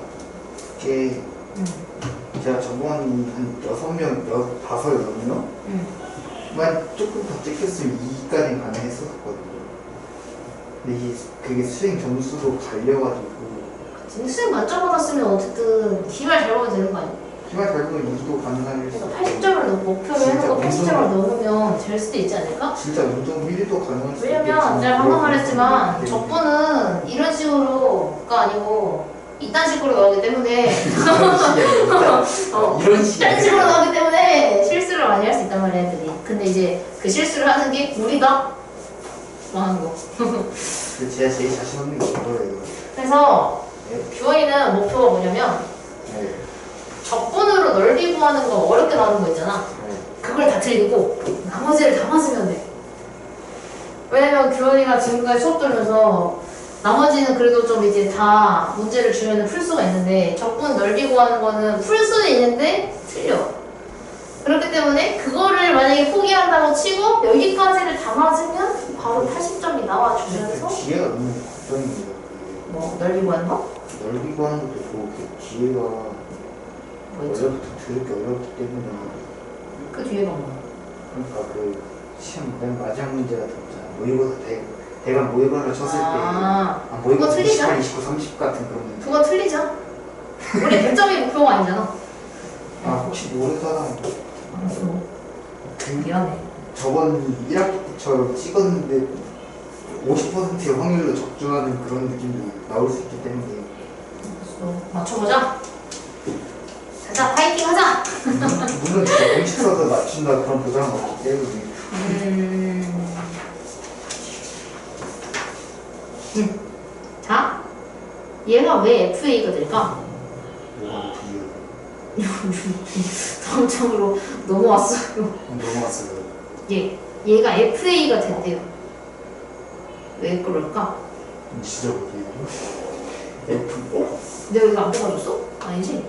이게 제가 저번 한 6명, 5명? 만 조금 더 찍혔으면 2위까지 가능했었거든요. 근데 이게 그게 수행 점수로 갈려가지고 근데 수행 만점 받았으면 어쨌든 기말 잘 보면 되는 거 아니야? 기말 결국은 2도 가능할 수 그러니까 80점을 목표로 해놓고 80점을 넘으면 될 수도 있지 않을까? 진짜 운동 1위도 가능할 수 왜냐면 내가 방금 말했지만 적분은 이런 식으로가 아니고 이딴 식으로 나오기 때문에 이런 식이야. 이딴 식으로 나오기 때문에 실수를 많이 할 수 있단 말이야 애들이. 근데 이제 그 실수를 하는 게 우리가 망한 거. 근데 제가 제일 자신 없는 게 이거예요. 그래서 네? 뷰어이는 목표가 뭐냐면 네. 적분으로 넓이 구하는 거 어렵게 나오는 거 있잖아. 네. 그걸 다 틀리고 나머지를 다 맞으면 돼. 왜냐면 규원이가 지금까지 수업 들으면서 나머지는 그래도 좀 이제 다 문제를 주면 풀 수가 있는데 적분 넓이 구하는 거는 풀 수는 있는데 틀려. 그렇기 때문에 그거를 만약에 포기한다고 치고 여기까지를 다 맞으면 바로 80점이 나와주면서 뒤에가 너무 걱정입니다. 뭐 넓이 구하는 거? 넓이 구하는 것도 좋고 그 뒤에가 뭐 있지? 어려부터 더럽게 어렵기 때문에 그 뒤에가 뭐야? 그러니까 그 시험 맨 마지막 문제가 있잖아. 모의고사 대강 모의고사를 쳤을 때 모의고사 그거 틀리죠? 28, 29, 30 같은 그런 문제. 그거 틀리죠? 우리 100점이 목표가 아니잖아. 혹시 모르는 사람 미안해. 저번 1학기 때처럼 찍었는데 50%의 확률로 적중하는 그런 느낌이 나올 수 있기 때문에 맞춰보자. 가자, 파이팅 하자. 물론 제가 공식 써서 맞춘다 그런 보장은 없기 때문에 자, 얘가 왜 FA가 될까? 뭐가 뒤에 다음 장으로 넘어왔어요. 넘어갔어요. 얘가 FA가 된대요. 왜 그럴까? 진짜 어디에요? F? 내가 이거 안 뽑아줬어? 아니지?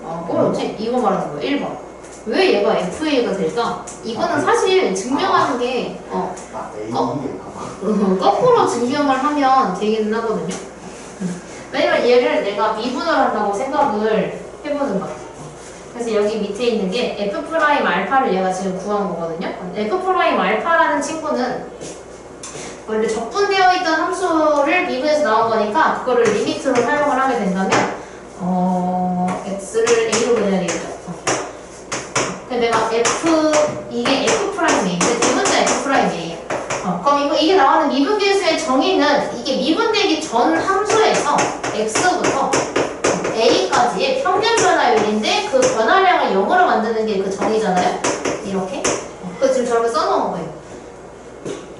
뽑아줬지? 이거 말하는 거야. 1번. 왜 얘가 FA가 될까? 이거는 사실 증명하는 게 A 거꾸로 증명을 하면 되기는 하거든요. 왜냐면 얘를 내가 미분을 한다고 생각을 해보는 거야. 그래서 여기 밑에 있는 게 F' 알파를 얘가 지금 구한 거거든요. F' 알파라는 친구는 원래 적분되어 있던 함수를 미분에서 나온 거니까 그거를 리미트로 사용을 하게 된다면 x를 a로 보내야 되겠죠. 근데 내가 이게 F'A인데 대문자 F'A야. 그럼 이게 나오는 미분계수의 정의는 이게 미분되기 전 함수에서 x부터 a까지의 평균 변화율인데 그 변화량을 0으로 만드는 게 그 정의잖아요. 이렇게. 그거 지금 저렇게 써놓은 거예요.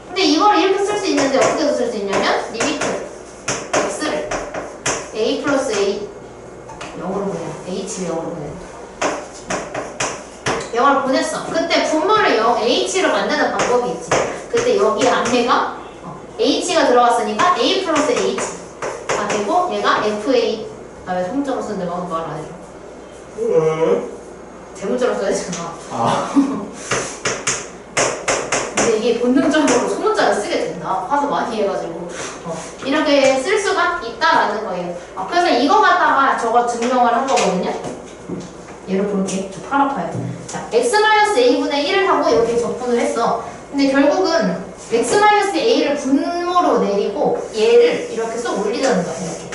근데 이걸 이렇게 쓸 수 있는데 어떻게 쓸 수 있냐면 리미트 x를 a 플러스 a 0으로 보내. h를 0으로 보내. 0을 보냈어. 그때 분모를 H로 만드는 방법이 있지. 그때 여기 안에가 H가 들어갔으니까 A 플러스 H가 되고 얘가 FA. 나 왜 성자로 쓰는데 막 말 안 해줘. 대문자로 써야 되잖아. 근데 이게 본능적으로 소문자를 쓰게 된다. 화수 많이 해가지고 이렇게 쓸 수가 있다라는 거예요. 그래서 이거 갖다가 저거 증명을 한 거거든요. 얘를 볼게. 저 팔 아파요. 자, x-a분의 1을 하고 여기에 적분을 했어. 근데 결국은 x-a를 분모로 내리고 얘를 이렇게 쏙 올리자는 거야. 이렇게.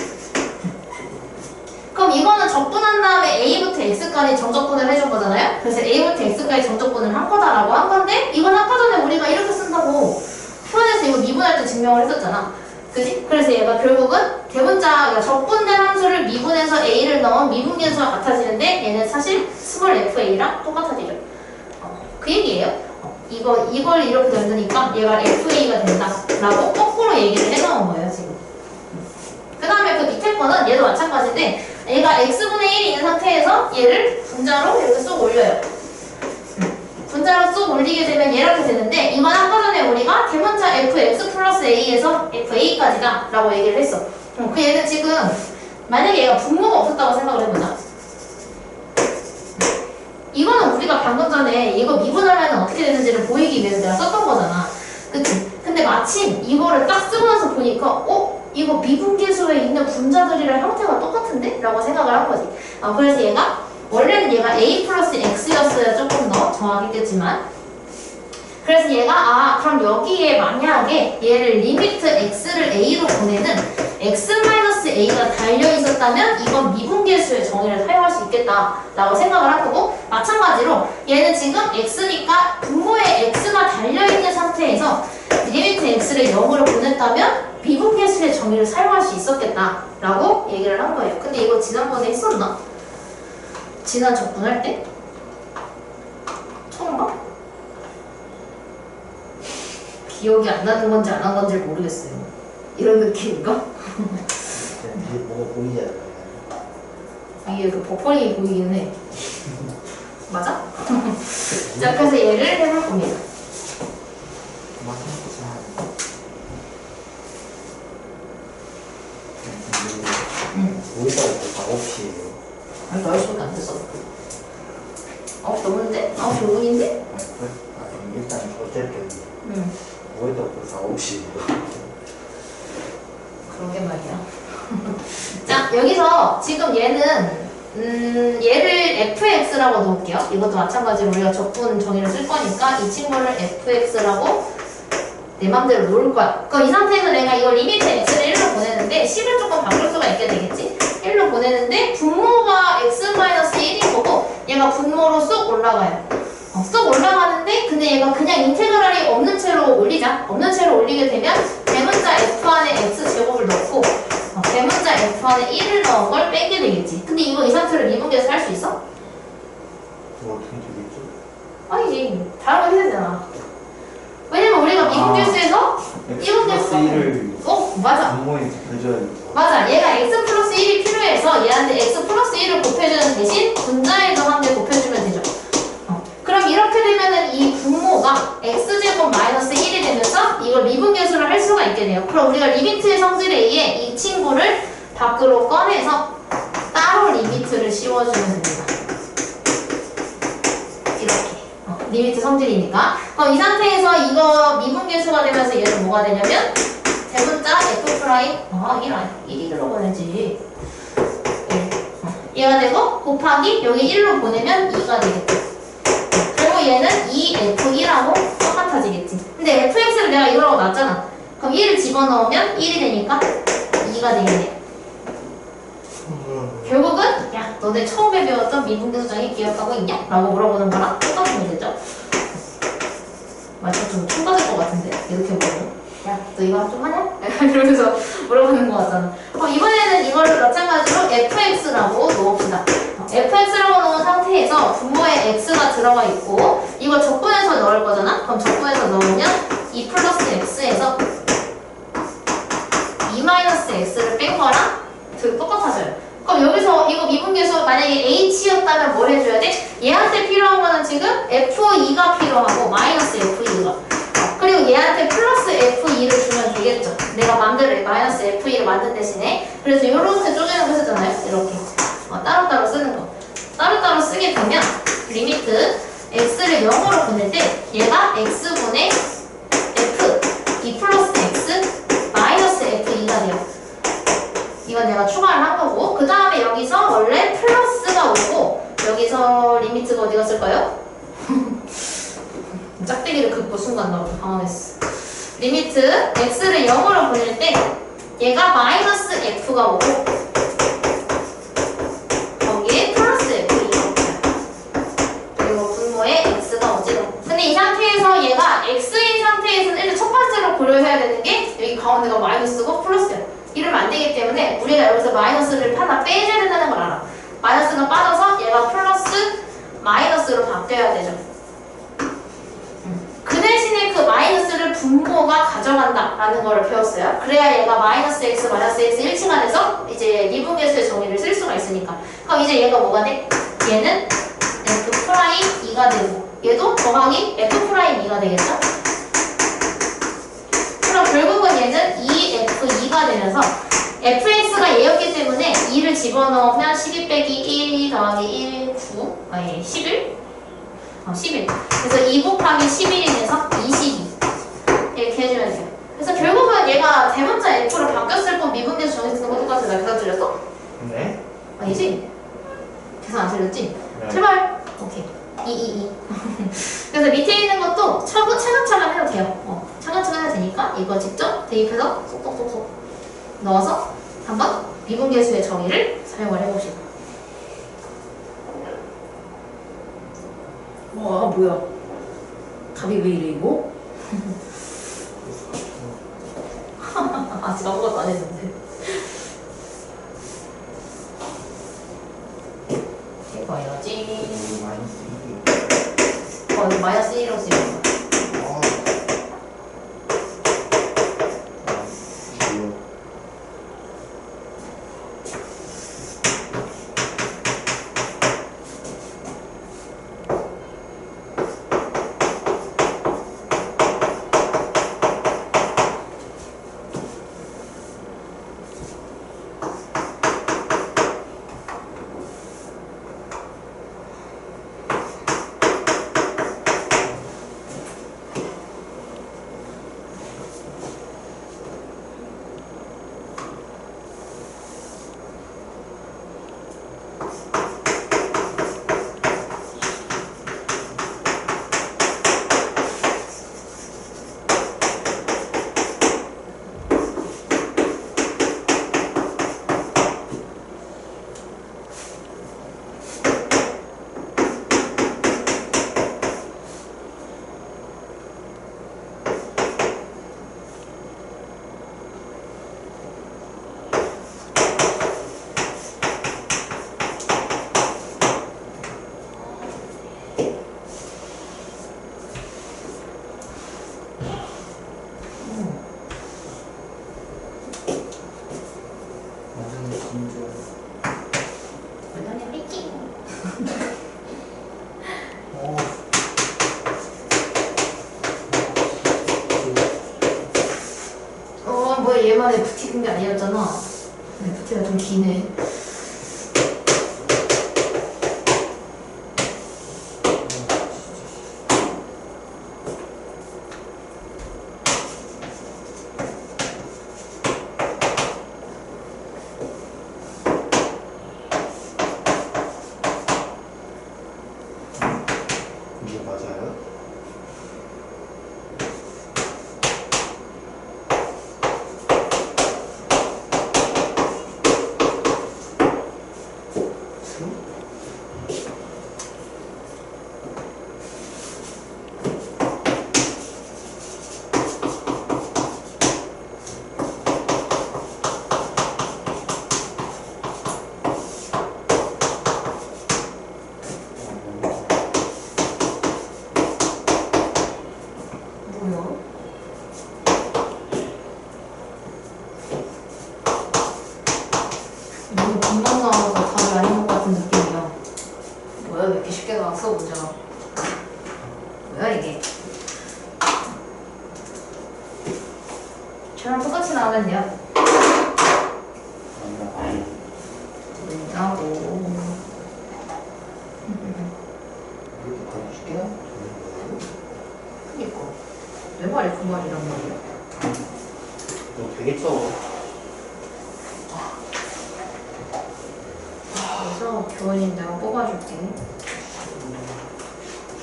그럼 이거는 적분한 다음에 a부터 x까지 정적분을 해준 거잖아요? 그래서 a부터 x까지 정적분을 한 거다라고 한 건데 이건 아까 전에 우리가 이렇게 쓴다고 표현해서 이거 미분할 때 증명을 했었잖아. 그지? 그래서 얘가 결국은 대문자, 적분된 함수를 미분해서 a를 넣은 미분계수와 같아지는데 얘는 사실 스몰 fa랑 똑같아지죠. 그 얘기예요. 이걸 이렇게 만드니까 얘가 fa가 된다라고 거꾸로 얘기를 해놓은 거예요, 지금. 그 다음에 그 밑에 거는 얘도 마찬가지인데 얘가 x분의 1이 있는 상태에서 얘를 분자로 이렇게 쏙 올려요. 분자로 쏙 올리게 되면 이렇게 되는데 이건 아까 전에 우리가 대문자 fx 플러스 a에서 fa까지다 라고 얘기를 했어. 그 얘는 지금 만약에 얘가 분모가 없었다고 생각을 해보자. 이거는 우리가 방금 전에 이거 미분하면 어떻게 되는지를 보이기 위해서 내가 썼던 거잖아. 그치? 근데 마침 이거를 딱 쓰고 나서 보니까 이거 미분계수에 있는 분자들이랑 형태가 똑같은데? 라고 생각을 한 거지. 그래서 얘가 원래는 얘가 a 플러스 x였어야 조금 더 정확했겠지만 그래서 얘가 그럼 여기에 만약에 얘를 리미트 x를 a로 보내는 x-a가 달려있었다면 이건 미분계수의 정의를 사용할 수 있겠다 라고 생각을 한 거고 마찬가지로 얘는 지금 x니까 분모에 x가 달려있는 상태에서 리미트 x를 0으로 보냈다면 미분계수의 정의를 사용할 수 있었겠다 라고 얘기를 한 거예요. 근데 이거 지난번에 했었나? 지난 적분할 때? 처음 봐? 기억이 안 나는 건지 안 한 건지 모르겠어요. 이런 느낌인가? 이게 뭐가 보이지 않아요? 위에 그 버퍼링이 보이긴 해. 맞아? 자, 그래서 얘를 해볼 겁니다. 보이다가 9시에요. 아니, 9시밖에 안 됐어. 9시 넘었는데? 9시 5분인데? 그래? 그럼 일단 어쨌든 응. 보이다가 벌써 9시에요. 그러게 말이야. 자, 여기서 지금 얘는 얘를 fx라고 놓을게요. 이것도 마찬가지로 우리가 적분 정의를 쓸 거니까 이 친구를 fx라고 내 맘대로 놓을 거야. 그럼 이 상태에서 내가 이거 리미트 x를 1로 보내는데 10을 조금 바꿀 수가 있게 되겠지? 1로 보내는데 분모가 x-1인 거고 얘가 분모로 쏙 올라가요. 쏙 올라가는데 근데 얘가 그냥 인테그랄이 없는 채로 올리자. 없는 채로 올리게 되면 대문자 f 안에 x제곱을 넣고 대문자 f 안에 1을 넣은 걸 빼게 되겠지. 근데 이거 이 상태로 미분계수 할 수 있어? 뭐 어떻게 되겠죠? 아니지. 다른 거 해야 되잖아. 왜냐면 우리가 미분계수에서 플러스 1을 맞아. 분모에 곱해줘야 되죠. 맞아. 얘가 x 플러스 1이 필요해서 얘한테 x 플러스 1을 곱해주는 대신 분자에서 한 개 곱해주면 되죠. 그럼 이렇게 되면은 이 분모가 x제곱 마이너스 1이 되면서 이걸 미분계수를 할 수가 있게 돼요. 그럼 우리가 리미트의 성질에 의해 이 친구를 밖으로 꺼내서 따로 리미트를 씌워주면 됩니다. 이렇게. 리미트 성질이니까. 그럼 이 상태에서 이거 미분계수가 되면서 얘는 뭐가 되냐면 대문자 f 프라임 1 아니 1이 들어가야지. 얘가 되고 곱하기 여기 1로 보내면 2가 되겠죠. 그리고 얘는 2f1하고 똑같아지겠지. 근데 fx를 내가 이거라고 놨잖아. 그럼 1을 집어넣으면 1이 되니까 2가 되겠네. 결국은 야 너네 처음에 배웠던 미분계수정의 기억하고 있냐? 라고 물어보는 거랑 똑같은 문제죠. 맞아, 좀 총각일 것 같은데 이렇게 물어보면 야 너 이거 좀 하냐? 이러면서 물어보는 거 같잖아. 이번에는 이거를 마찬가지로 fx라고 놓읍시다. fx라고 놓은 상태에서 분모에 x가 들어가 있고 이거 적분해서 넣을 거잖아? 그럼 적분해서 넣으면 2 플러스 x에서 2 마이너스 x를 뺀 거랑 똑같아져요. 그럼 여기서 이거 미분계수 만약에 h였다면 뭘 해줘야 돼? 얘한테 필요한 거는 지금 f2가 필요해. 하고 마이너스 F2가. 그리고 얘한테 플러스 F2를 주면 되겠죠. 내가 만들 마이너스 F2를 만든 대신에. 그래서 이렇게 쪼개는 거 쓰잖아요. 이렇게. 따로따로 쓰는 거. 따로따로 쓰게 되면 리미트 x를 0으로 보낼 때 얘가 x분의 f 2 플러스 x 마이너스 f2가 돼요. 이건 내가 추가를 한 거고, 그 다음에 여기서 원래 플러스가 오고 여기서 리미트가 어디 갔을까요? 짝대기를 긋고 순간 너무 당황했어. 리미트 x를 0으로 보낼 때 얘가 마이너스 f가 오고 거기에 플러스 f2가 그리고 분모에 x가 오지. 근데 이 상태에서 얘가 x인 상태에서는 일단 첫 번째로 고려해야 되는 게 여기 가운데가 마이너스고 플러스야. 이러면 안 되기 때문에 우리가 여기서 마이너스를 하나 빼줘야 된다는 걸 알아. 마이너스가 빠져서 얘가 플러스 마이너스로 바뀌어야 되죠. 그 대신에 그 마이너스를 분모가 가져간다라는 거를 배웠어요. 그래야 얘가 마이너스 x 일치가 돼서 이제 미분계수의 정의를 쓸 수가 있으니까. 그럼 이제 얘가 뭐가 돼? 얘는 f'2가 되고 얘도 더하기 f'2가 되겠죠? 그럼 결국은 얘는 2f2가 되면서 fx가 얘였기 때문에 2를 집어넣으면 12 빼기 1 더하기 1, 9, 아니 11? 11. 그래서 2 곱하기 11이 돼서 22. 이렇게 해주면 돼요. 그래서 결국은 얘가 대문자 f로 바뀌었을 뿐 미분계수 정의 쓰는 거 똑같아. 나 계산 틀렸어? 네? 아니지? 계산 안 틀렸지? 네. 제발. 오케이. 2. 그래서 밑에 있는 것도 차근차근 해도 돼요. 차근차근 해도 되니까 이거 직접 대입해서 쏙쏙쏙쏙 넣어서 한번 미분계수의 정의를 사용을 해보시고. 와, 뭐야? 답이 왜 이래 이거? 아직 아무것도 안 했는데. 이거 해야지. 마이너스 1이. 이거 마이너스 1이라고 쓰이는 거야. 뭐야 얘만 FT 큰 게 아니었잖아. FT가 좀 기네. 이게 맞아요? 뭐야? 너무 금방 나와서 답이 아닌 것 같은 느낌이야. 뭐야 왜 이렇게 쉽게 나왔어 문제가? 거고요, 이게. 저랑 똑같이 나오면 돼요. 나고. 이렇게 바로 쉽게 나와? 그니까. 내 말이 그 말이란 말이야. 너 되겠어. 그래서 교원님 내가 뽑아줄게.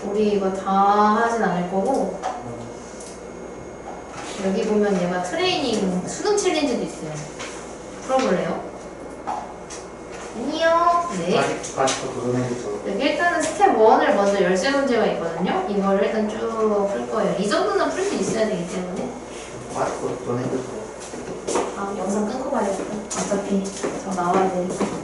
우리 이거 다 하진 않을 거고 여기 보면 얘가 트레이닝 수능 챌린지도 있어요. 풀어볼래요? 아니요. 네. 아직도 그런 애들 저 여기 일단은 스텝 1을 먼저 열쇠 문제가 있거든요. 이거를 일단 쭉 풀 거예요. 이 정도는 풀 수 있어야 되기 때문에. 아직도 그런 애들 저 아, 영상 끊고 가야겠다. 어차피 저 나와야 되니까.